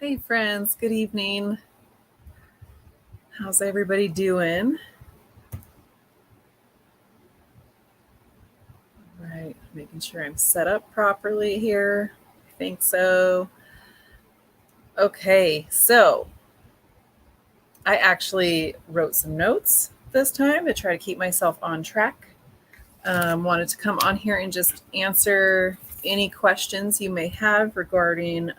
Hey friends, good evening. How's everybody doing? All right, making sure I'm set up properly here. I think so. Okay, so I actually wrote some notes this time to try to keep myself on track. Wanted to come on here and just answer any questions you may have regarding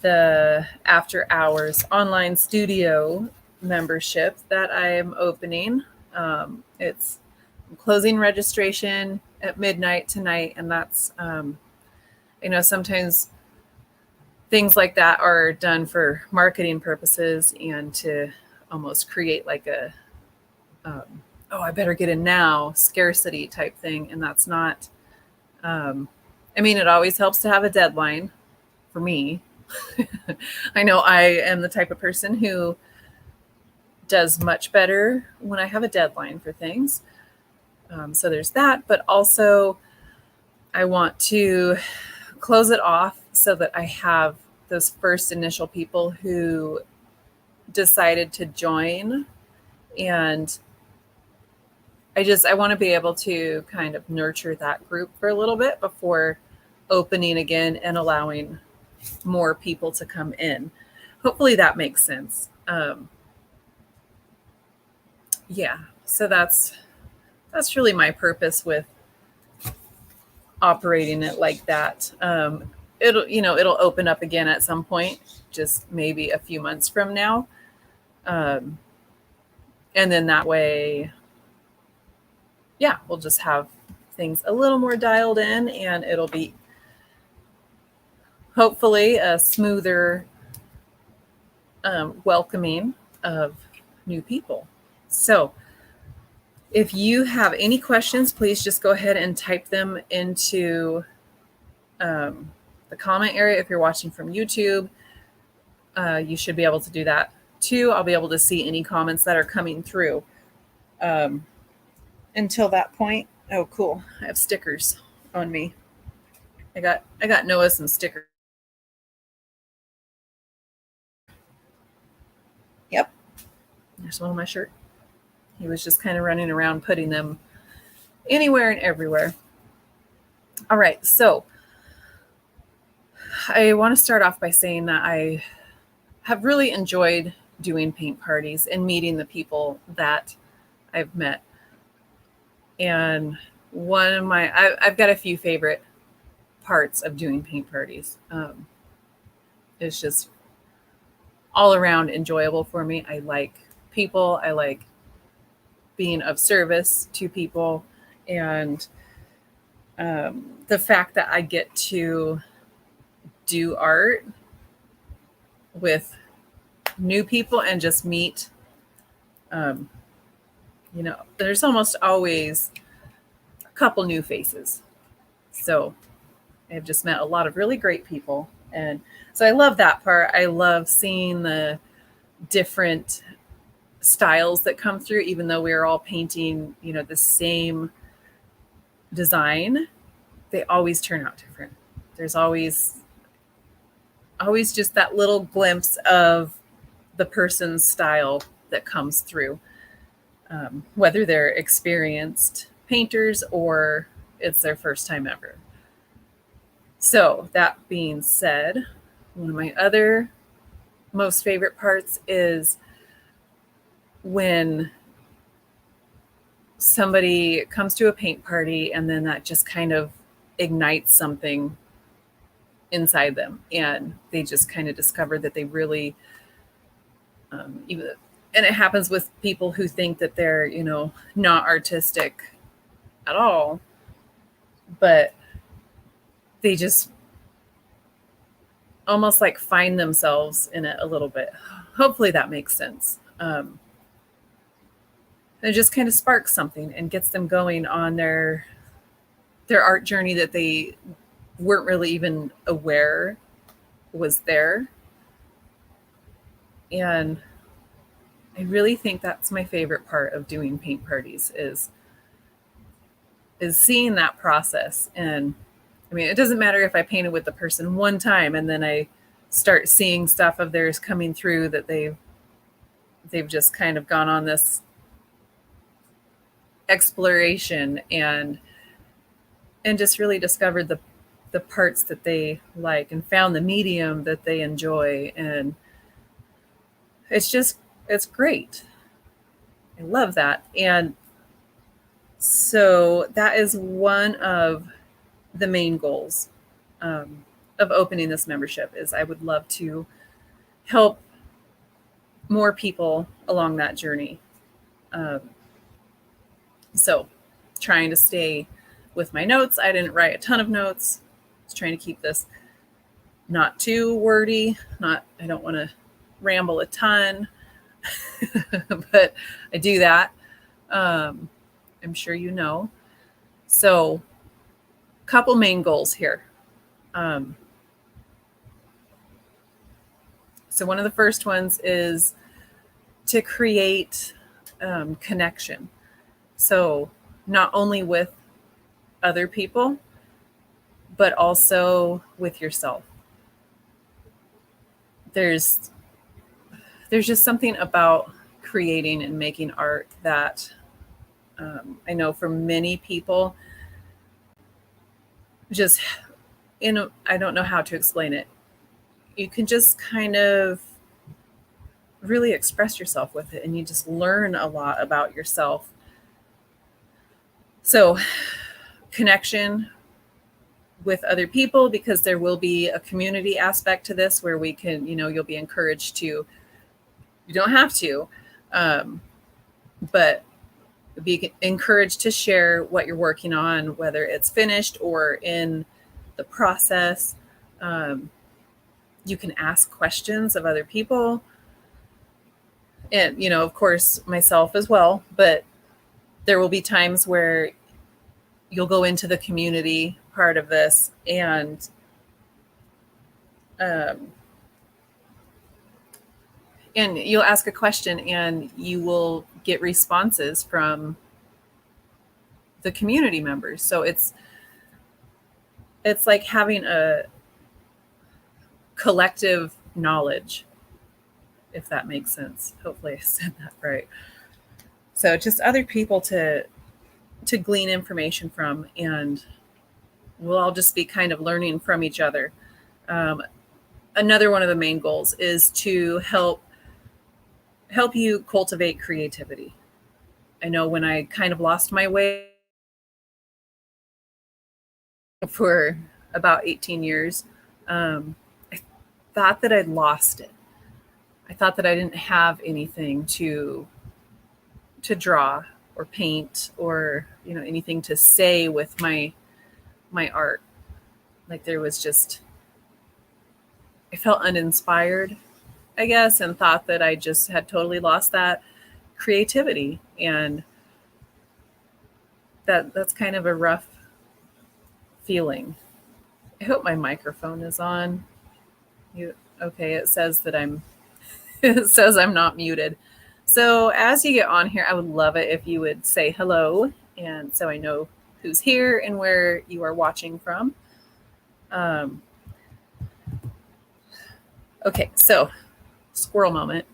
the after hours online studio membership that I am opening. It's closing registration at midnight tonight, and that's sometimes things like that are done for marketing purposes and to almost create like a oh, I better get in now scarcity type thing, and that's not. It always helps to have a deadline for me. I know I am the type of person who does much better when I have a deadline for things. So there's that, but also I want to close it off so that I have those first initial people who decided to join. And I want to be able to kind of nurture that group for a little bit before opening again and allowing more people to come in. Hopefully that makes sense. Yeah, so that's really my purpose with operating it like that. It'll open up again at some point, just maybe a few months from now. And then that way, yeah, we'll just have things a little more dialed in, and it'll be hopefully a smoother welcoming of new people. So if you have any questions, please just go ahead and type them into the comment area. If you're watching from YouTube, you should be able to do that too. I'll be able to see any comments that are coming through. Until that point, oh cool, I have stickers on me. I got Noah some stickers. Yep, there's one on my shirt. He was just kind of running around putting them anywhere and everywhere. All right, so I want to start off by saying that I have really enjoyed doing paint parties and meeting the people that I've met. And I've got a few favorite parts of doing paint parties. It's just all around enjoyable for me. I like people. I like being of service to people. And the fact that I get to do art with new people and just meet, there's almost always a couple new faces. So I've just met a lot of really great people. And so I love that part. I love seeing the different styles that come through, even though we're all painting, the same design, they always turn out different. There's always just that little glimpse of the person's style that comes through, whether they're experienced painters or it's their first time ever. So that being said, one of my other most favorite parts is when somebody comes to a paint party and then that just kind of ignites something inside them, and they just kind of discover that they really, and it happens with people who think that they're, not artistic at all, but they just almost like find themselves in it a little bit. Hopefully that makes sense. It just kind of sparks something and gets them going on their art journey that they weren't really even aware was there. And I really think that's my favorite part of doing paint parties is seeing that process. And I mean, it doesn't matter if I painted with the person one time and then I start seeing stuff of theirs coming through that they've just kind of gone on this exploration and just really discovered the parts that they like and found the medium that they enjoy. And it's great. I love that. And so that is one of the main goals of opening this membership. Is I would love to help more people along that journey. So trying to stay with my notes. I didn't write a ton of notes. I was trying to keep this not too wordy. I don't want to ramble a ton, but I do that. I'm sure you know. So couple main goals here. So one of the first ones is to create connection. So not only with other people, but also with yourself. There's just something about creating and making art that I know for many people, just I don't know how to explain it. You can just kind of really express yourself with it, and you just learn a lot about yourself. So connection with other people, because there will be a community aspect to this where we can, you'll be encouraged to, you don't have to, but be encouraged to share what you're working on, whether it's finished or in the process. You can ask questions of other people and, of course, myself as well, but there will be times where you'll go into the community part of this and you'll ask a question and you will get responses from the community members. So it's like having a collective knowledge, if that makes sense. Hopefully I said that right. So just other people to glean information from, and we'll all just be kind of learning from each other. Another one of the main goals is to help you cultivate creativity. I know when I kind of lost my way for about 18 years, I thought that I'd lost it. I thought that I didn't have anything to draw or paint or, anything to say with my art. Like there was just, I felt uninspired, I guess, and thought that I just had totally lost that creativity. And that's kind of a rough feeling. I hope my microphone is on. Okay, it says that it says I'm not muted. So as you get on here, I would love it if you would say hello, and so I know who's here and where you are watching from. Okay, so squirrel moment.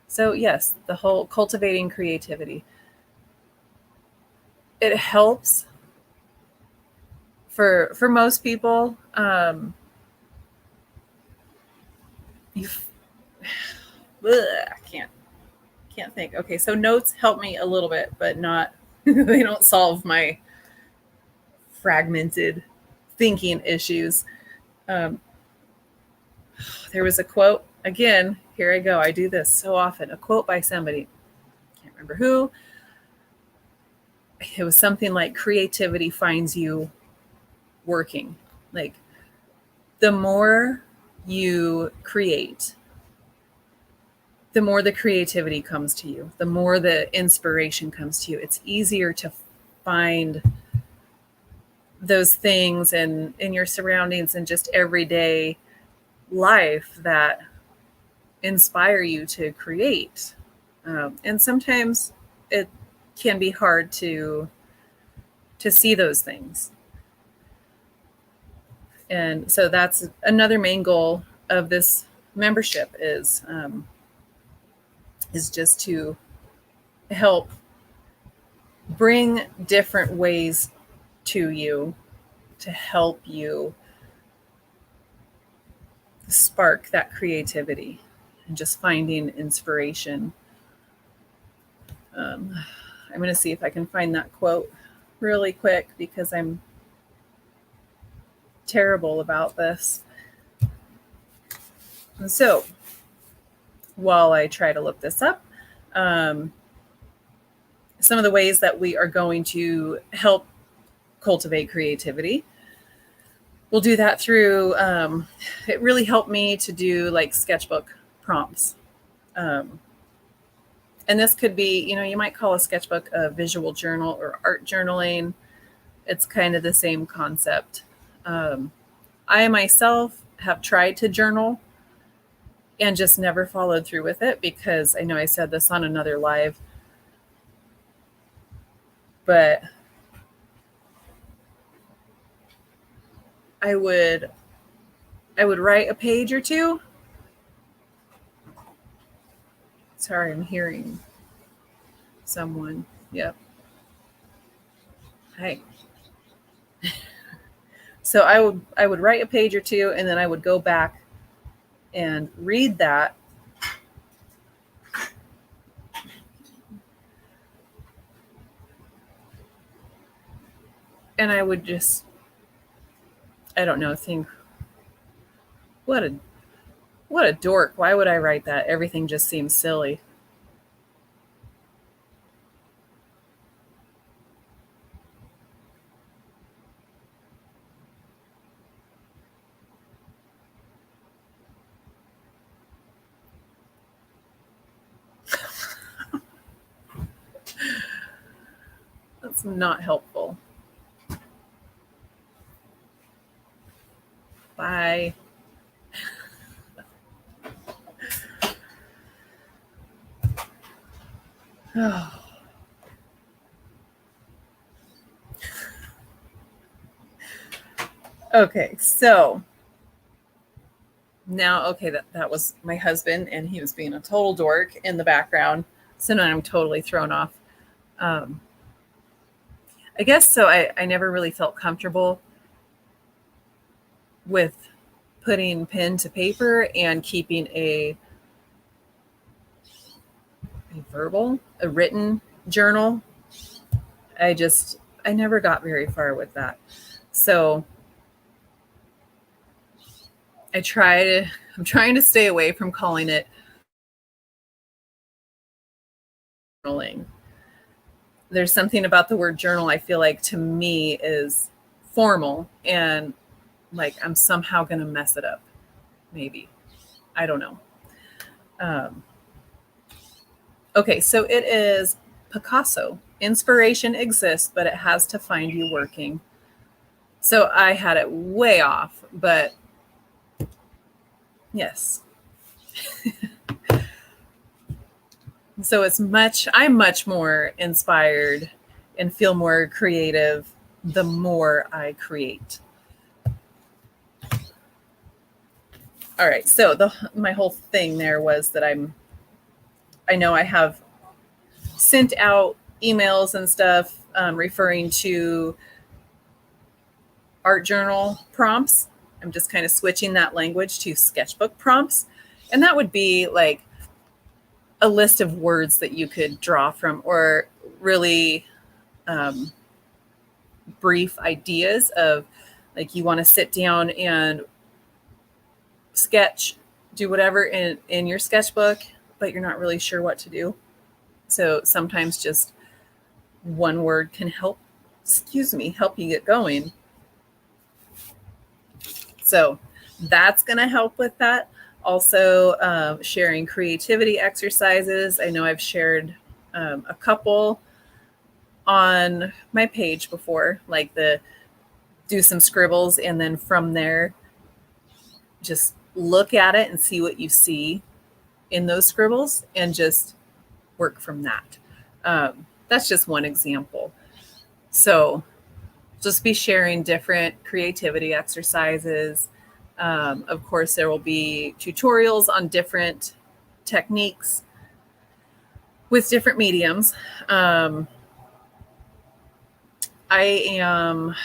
So yes, the whole cultivating creativity. It helps for most people. I can't think. Okay, so notes help me a little bit, but not they don't solve my fragmented thinking issues. There was a quote, again, here I go, I do this so often, a quote by somebody, can't remember who. It was something like, creativity finds you working. Like the more you create, the more the creativity comes to you, the more the inspiration comes to you. It's easier to find those things in your surroundings and just everyday life that inspire you to create. And sometimes it can be hard to see those things. And so that's another main goal of this membership is just to help bring different ways to you to help you spark that creativity and just finding inspiration. I'm going to see if I can find that quote really quick because I'm terrible about this. And so while I try to look this up, some of the ways that we are going to help cultivate creativity. We'll do that through, it really helped me to do like sketchbook prompts. And this could be, you might call a sketchbook a visual journal or art journaling. It's kind of the same concept. I myself have tried to journal and just never followed through with it because I know I said this on another live, but I would write a page or two. Sorry, I'm hearing someone. Yep. Hi. So I would write a page or two and then I would go back and read that. And I would just, I don't know, think, what a dork. Why would I write that? Everything just seems silly. That's not helpful. Bye. Okay, so now, okay, that was my husband, and he was being a total dork in the background. So now I'm totally thrown off. I guess so. I never really felt comfortable with putting pen to paper and keeping a written journal. I never got very far with that. So I'm trying to stay away from calling it journaling. There's something about the word journal I feel like to me is formal and like I'm somehow going to mess it up. Maybe. I don't know. Okay, so it is Picasso. Inspiration exists, but it has to find you working. So I had it way off, but yes. So I'm much more inspired and feel more creative the more I create. All right, so my whole thing there was that I know I have sent out emails and stuff referring to art journal prompts. I'm just kind of switching that language to sketchbook prompts. And that would be like a list of words that you could draw from or really brief ideas of like you want to sit down and sketch, do whatever in your sketchbook, but you're not really sure what to do. So sometimes just one word can help you get going. So that's going to help with that. Also, sharing creativity exercises. I know I've shared a couple on my page before, like do some scribbles and then from there, just look at it and see what you see in those scribbles and just work from that. That's just one example. So just be sharing different creativity exercises. Of course, there will be tutorials on different techniques with different mediums. I am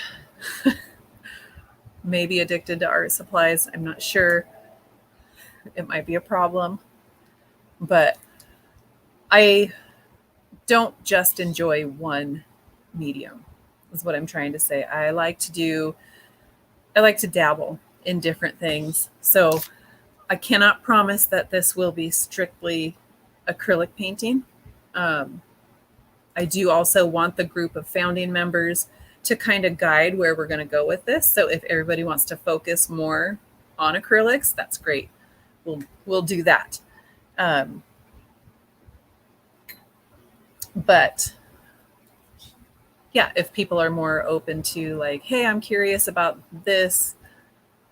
maybe addicted to art supplies. I'm not sure. It might be a problem. But I don't just enjoy one medium, is what I'm trying to say. I like to dabble in different things. So I cannot promise that this will be strictly acrylic painting. I do also want the group of founding members to kind of guide where we're going to go with this. So if everybody wants to focus more on acrylics, that's great. We'll do that. But yeah, if people are more open to like, hey, I'm curious about this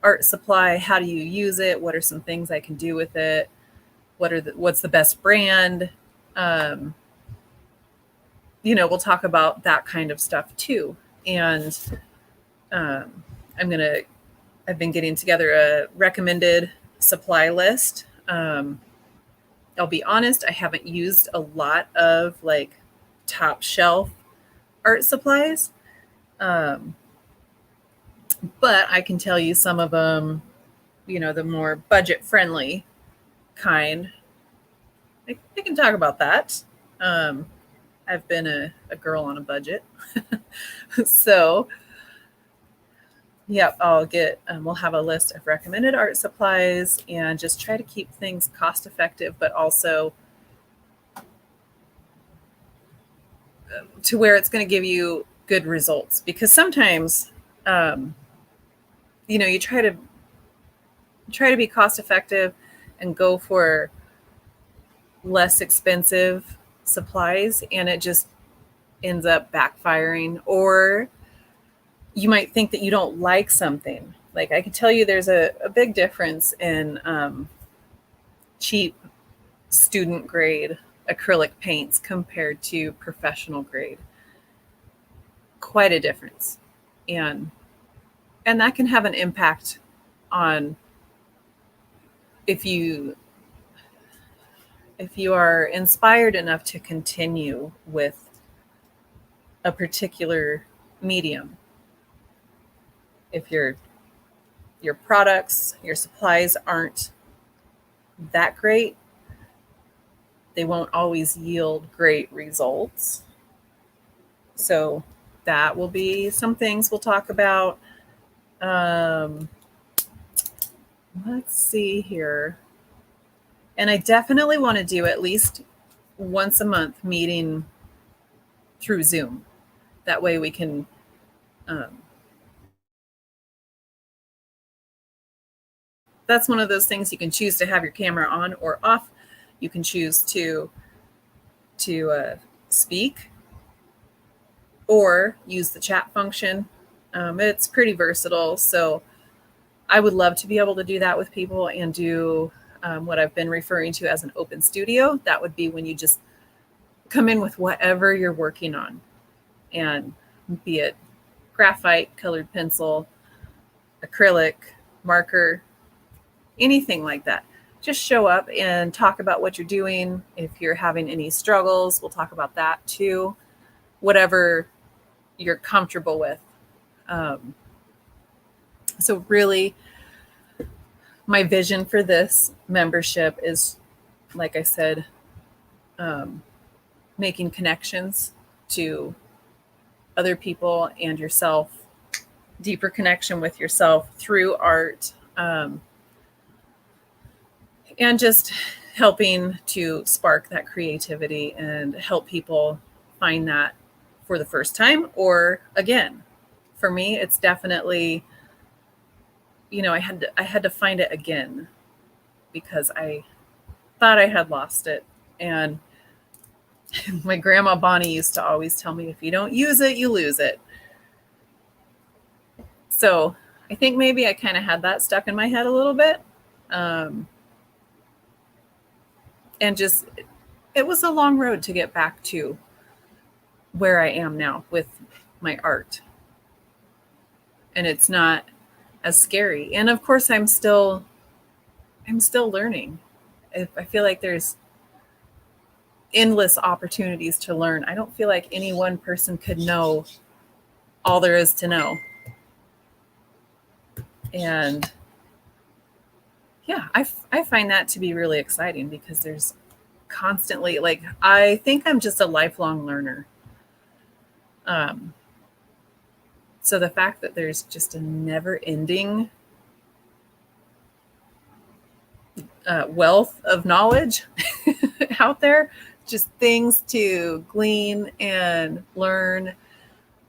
art supply. How do you use it? What are some things I can do with it? What's the best brand? We'll talk about that kind of stuff too. And I've been getting together a recommended supply list. I'll be honest, I haven't used a lot of like top shelf art supplies. But I can tell you some of them, the more budget friendly kind. I can talk about that. I've been a girl on a budget. So, yep, we'll have a list of recommended art supplies and just try to keep things cost effective, but also to where it's going to give you good results. Because sometimes, you try to be cost effective and go for less expensive supplies, and it just ends up backfiring. Or you might think that you don't like something. Like I can tell you there's a big difference in cheap student grade acrylic paints compared to professional grade. Quite a difference. And that can have an impact on if you are inspired enough to continue with a particular medium. If your products, your supplies aren't that great, they won't always yield great results. So that will be some things we'll talk about. Let's see here. And I definitely want to do at least once a month meeting through Zoom. That way we can that's one of those things you can choose to have your camera on or off. You can choose to speak or use the chat function. It's pretty versatile. So I would love to be able to do that with people and do what I've been referring to as an open studio. That would be when you just come in with whatever you're working on, and be it graphite, colored pencil, acrylic, marker, anything like that. Just show up and talk about what you're doing. If you're having any struggles, we'll talk about that too. Whatever you're comfortable with. So really, my vision for this membership is, like I said, making connections to other people and yourself, deeper connection with yourself through art, and just helping to spark that creativity and help people find that for the first time or again. For me, it's definitely, I had to find it again because I thought I had lost it. And my grandma Bonnie used to always tell me, if you don't use it, you lose it. So I think maybe I kind of had that stuck in my head a little bit. And just, it was a long road to get back to where I am now with my art. and it's not as scary. And of course, I'm still learning. I feel like there's endless opportunities to learn. I don't feel like any one person could know all there is to know. And yeah, I find that to be really exciting because there's constantly, like, I think I'm just a lifelong learner. Um, so the fact that there's just a never ending wealth of knowledge out there, just things to glean and learn.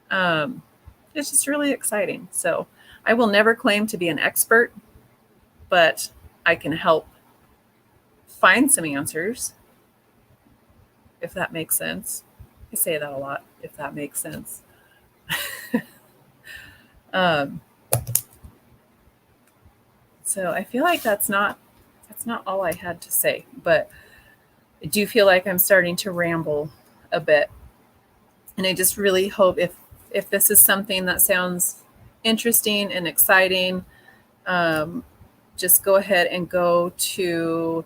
It's just really exciting. So I will never claim to be an expert, but I can help find some answers, if that makes sense. I say that a lot, if that makes sense. um, so I feel like that's not all I had to say, but I do feel like I'm starting to ramble a bit. And I just really hope if this is something that sounds interesting and exciting, just go ahead and go to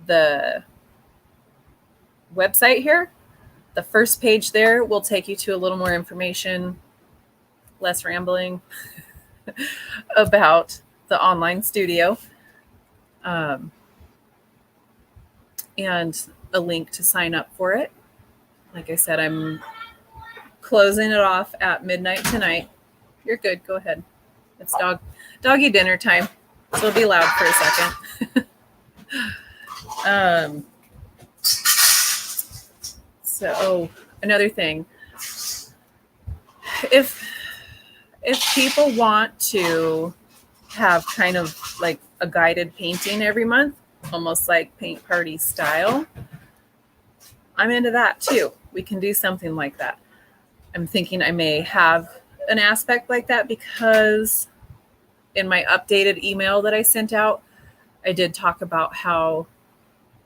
the website here. The first page there will take you to a little more information, less rambling, about the online studio, and a link to sign up for it. Like I said, I'm closing it off at midnight tonight. You're good. Go ahead. It's doggy dinner time, so it'll be loud for a second. So another thing, if people want to have kind of like a guided painting every month, almost like paint party style, I'm into that too. We can do something like that. I'm thinking I may have an aspect like that because in my updated email that I sent out, I did talk about how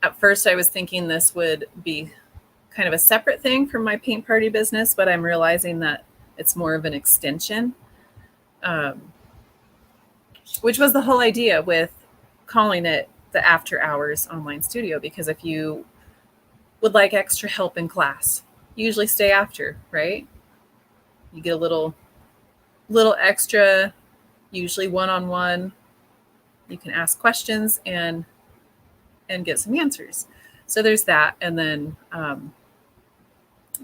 at first I was thinking this would be kind of a separate thing from my paint party business, but I'm realizing that it's more of an extension, which was the whole idea with calling it the After Hours Online Studio, because if you would like extra help in class, you usually stay after, right? You get a little extra, usually one-on-one. You can ask questions and get some answers. So there's that. And then,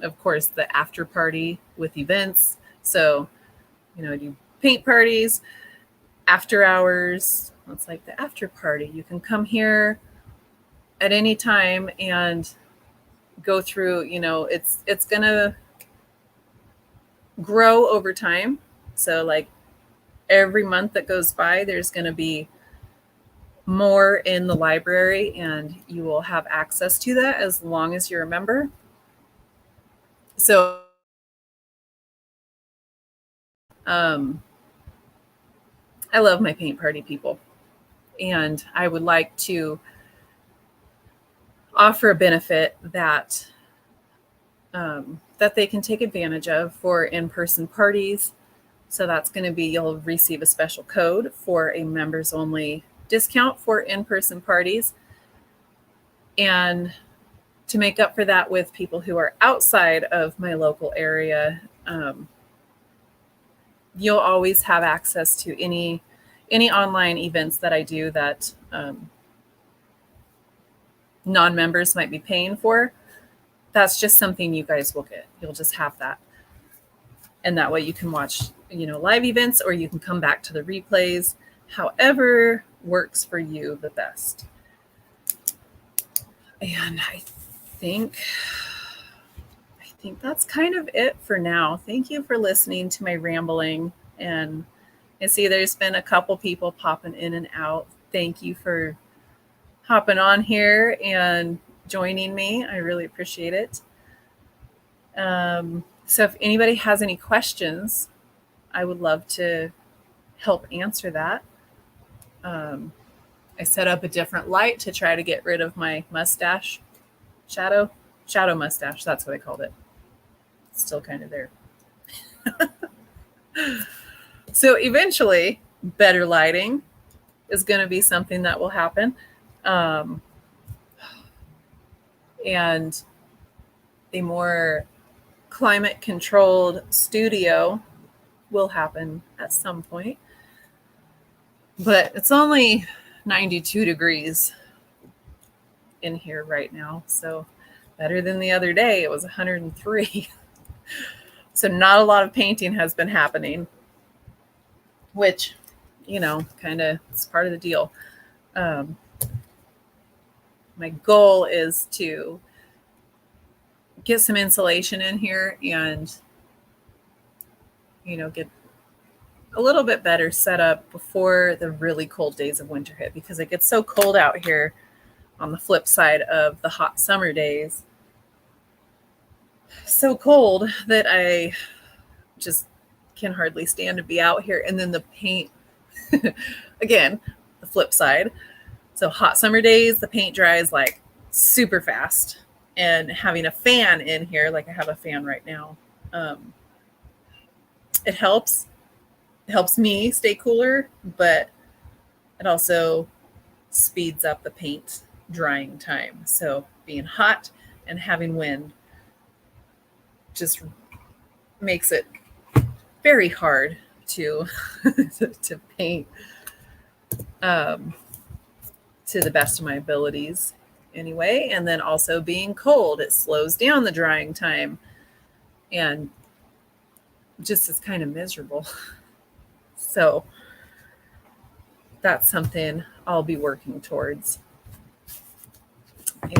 of course, the after party with events. So, do paint parties, after hours. It's like the after party. You can come here at any time and go through, it's going to grow over time. So like every month that goes by, there's going to be more in the library, and you will have access to that as long as you're a member. So I love my paint party people, and I would like to offer a benefit that that they can take advantage of for in-person parties. So that's going to be, you'll receive a special code for a members only discount for in-person parties. And to make up for that with people who are outside of my local area, you'll always have access to any online events that I do that non-members might be paying for. That's just something you guys will get. You'll just have that. And that way you can watch, live events, or you can come back to the replays, however works for you the best. And I think that's kind of it for now. Thank you for listening to my rambling. And I see there's been a couple people popping in and out. Thank you for hopping on here and joining me. I really appreciate it. So if anybody has any questions, I would love to help answer that. I set up a different light to try to get rid of my mustache. Shadow mustache. That's what I called it. It's still kind of there. So eventually, better lighting is going to be something that will happen. And a more climate controlled studio will happen at some point. But it's only 92 degrees in here right now. So better than the other day. It was 103. So not a lot of painting has been happening, which, kind of is part of the deal. My goal is to get some insulation in here and, get a little bit better set up before the really cold days of winter hit, because it gets so cold out here on the flip side of the hot summer days. So cold that I just can hardly stand to be out here. And then the paint, again, the flip side. So hot summer days, the paint dries like super fast. And having a fan in here, like I have a fan right now, it helps. It helps me stay cooler, but it also speeds up the paint drying time. So being hot and having wind just makes it very hard to to paint to the best of my abilities anyway. And then also being cold, it slows down the drying time and just is kind of miserable. So that's something I'll be working towards.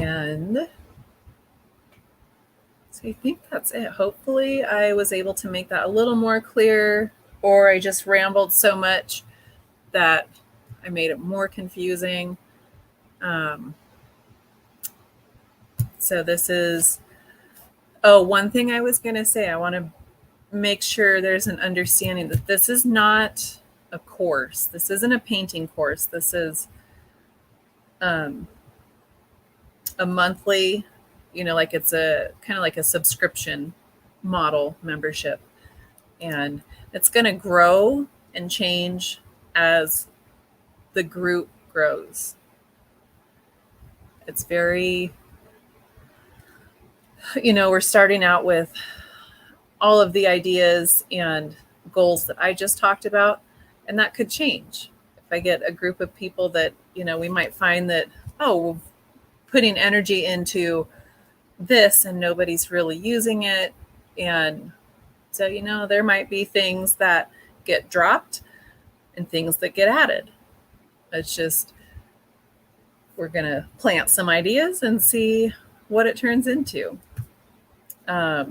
And so I think that's it. Hopefully I was able to make that a little more clear, or I just rambled so much that I made it more confusing. So this is, one thing I was going to say, I want to make sure there's an understanding that this is not a course. This isn't a painting course. This is a monthly, like it's a kind of like a subscription model membership. And it's going to grow and change as the group grows. It's very, we're starting out with all of the ideas and goals that I just talked about, and that could change. If I get a group of people that, we might find that, we're putting energy into this and nobody's really using it. And so, there might be things that get dropped and things that get added. It's just, we're going to plant some ideas and see what it turns into. I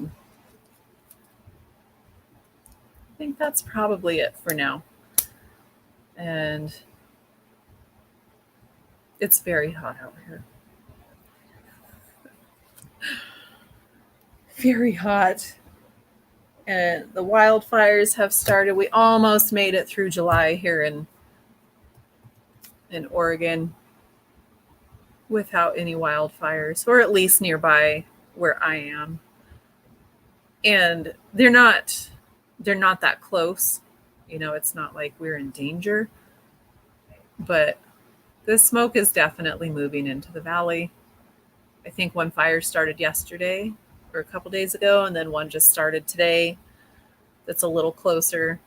think that's probably it for now. And it's very hot out here. Very hot. And the wildfires have started. We almost made it through July here in Oregon without any wildfires, or at least nearby where I am. And they're not that close. It's not like we're in danger. But the smoke is definitely moving into the valley. I think one fire started yesterday or a couple days ago, and then one just started today that's a little closer.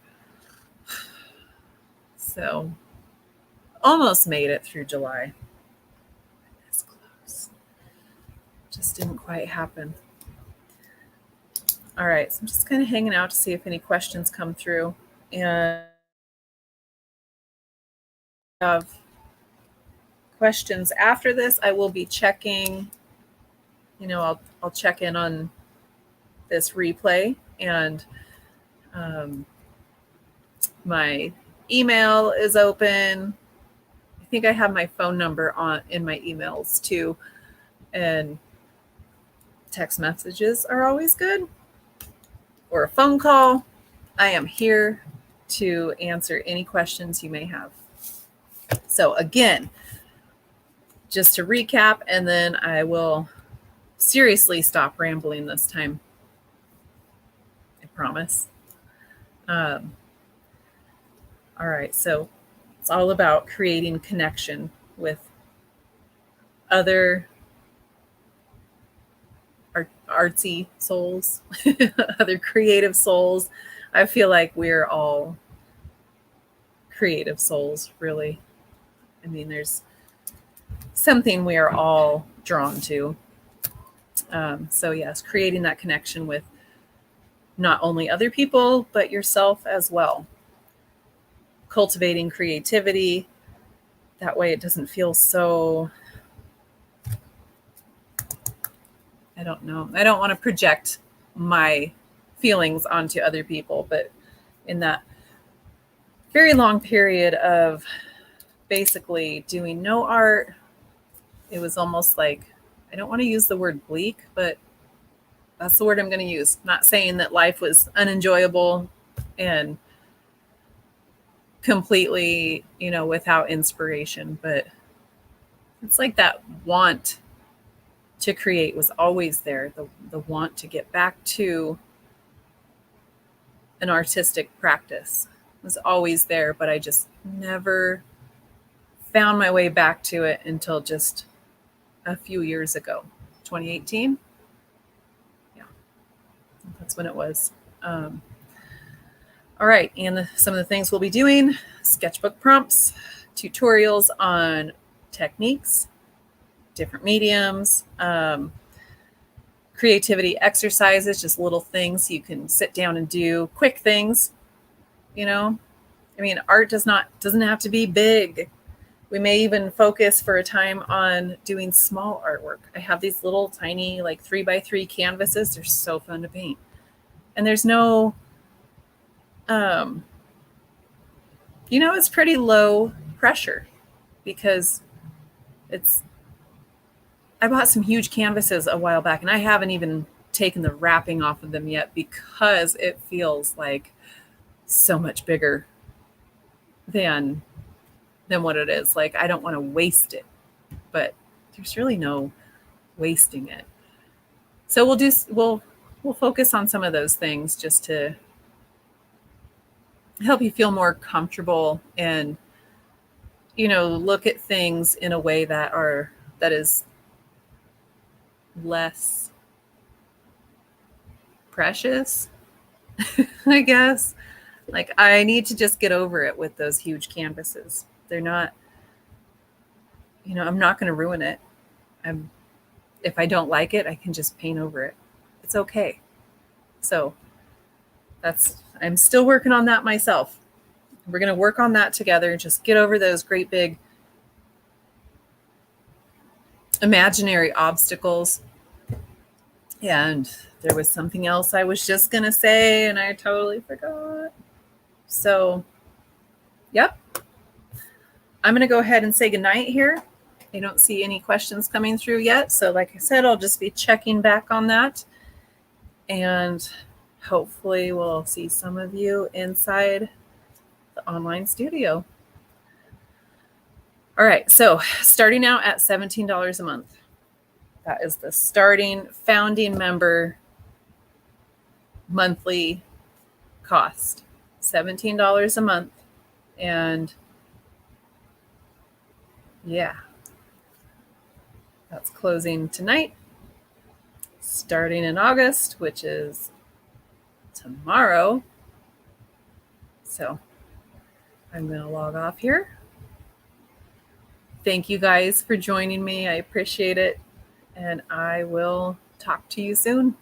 So almost made it through July. That's close. Just didn't quite happen. All right, so I'm just kind of hanging out to see if any questions come through. And have questions after this, I will be checking, I'll check in on this replay, and my email is open. I think I have my phone number in my emails too, and text messages are always good, or a phone call. I am here to answer any questions you may have. So again, just to recap, and then I will seriously stop rambling this time. I promise. All right, so it's all about creating connection with other artsy souls, other creative souls. I feel like we're all creative souls, really. I mean, there's something we are all drawn to. So, yes, creating that connection with not only other people, but yourself as well. Cultivating creativity. That way it doesn't feel so, I don't know. I don't want to project my feelings onto other people, but in that very long period of basically doing no art, it was almost like, I don't want to use the word bleak, but that's the word I'm going to use. Not saying that life was unenjoyable and completely, without inspiration, but it's like that want to create was always there. The want to get back to an artistic practice was always there, but I just never found my way back to it until just a few years ago. 2018. Yeah, that's when it was. All right, and some of the things we'll be doing: sketchbook prompts, tutorials on techniques, different mediums, creativity exercises, just little things you can sit down and do, quick things. I mean, art doesn't have to be big. We may even focus for a time on doing small artwork. I have these little tiny, like 3x3 canvases. They're so fun to paint. And there's no, it's pretty low pressure because I bought some huge canvases a while back, and I haven't even taken the wrapping off of them yet because it feels like so much bigger than what it is. Like, I don't want to waste it, but there's really no wasting it. So we'll focus on some of those things just to help you feel more comfortable and look at things in a way that is less precious, I guess. Like, I need to just get over it with those huge canvases. They're not, I'm not going to ruin it. If I don't like it, I can just paint over it. It's okay. So I'm still working on that myself. We're going to work on that together. Just get over those great big imaginary obstacles. And there was something else I was just going to say, and I totally forgot. So, yep. I'm going to go ahead and say goodnight here. I don't see any questions coming through yet. So, like I said, I'll just be checking back on that. And hopefully we'll see some of you inside the online studio. All right. So, starting out at $17 a month. That is the starting founding member monthly cost. $17 a month. And yeah, that's closing tonight. Starting in August, which is tomorrow. So I'm going to log off here. Thank you guys for joining me. I appreciate it. And I will talk to you soon.